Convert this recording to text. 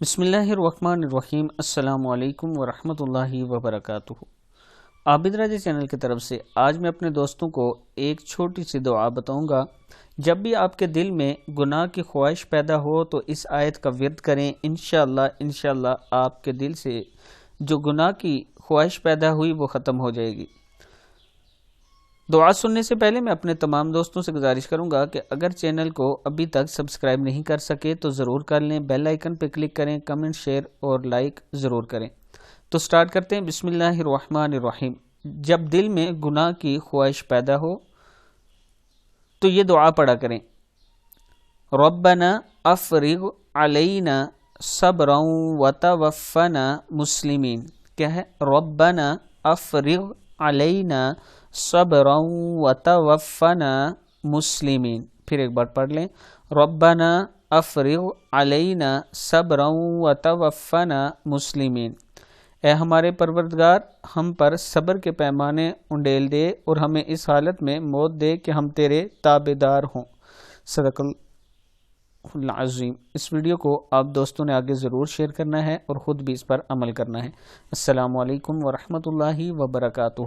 بسم اللہ الرحمن الرحیم۔ السلام علیکم ورحمۃ اللہ وبرکاتہ۔ عابد راجہ چینل کی طرف سے آج میں اپنے دوستوں کو ایک چھوٹی سی دعا بتاؤں گا۔ جب بھی آپ کے دل میں گناہ کی خواہش پیدا ہو تو اس آیت کا ورد کریں، انشاءاللہ آپ کے دل سے جو گناہ کی خواہش پیدا ہوئی وہ ختم ہو جائے گی۔ دعا سننے سے پہلے میں اپنے تمام دوستوں سے گزارش کروں گا کہ اگر چینل کو ابھی تک سبسکرائب نہیں کر سکے تو ضرور کر لیں، بیل آئیکن پہ کلک کریں، کمنٹ شیئر اور لائک ضرور کریں۔ تو سٹارٹ کرتے ہیں۔ بسم اللہ الرحمن الرحیم۔ جب دل میں گناہ کی خواہش پیدا ہو تو یہ دعا پڑھا کریں، ربنا افرغ علینا صبرا وتوفنا مسلمین۔ کیا ہے؟ ربنا افرغ علینا صبرا وتوفنا مسلمین۔ پھر ایک بار پڑھ لیں، ربنا افرغ علینا صبرا وتوفنا مسلمین۔ اے ہمارے پروردگار، ہم پر صبر کے پیمانے انڈیل دے اور ہمیں اس حالت میں موت دے کہ ہم تیرے تابع دار ہوں۔ صدق اللہ العظیم۔ اس ویڈیو کو آپ دوستوں نے آگے ضرور شیئر کرنا ہے اور خود بھی اس پر عمل کرنا ہے۔ السلام علیکم ورحمۃ اللہ وبرکاتہ۔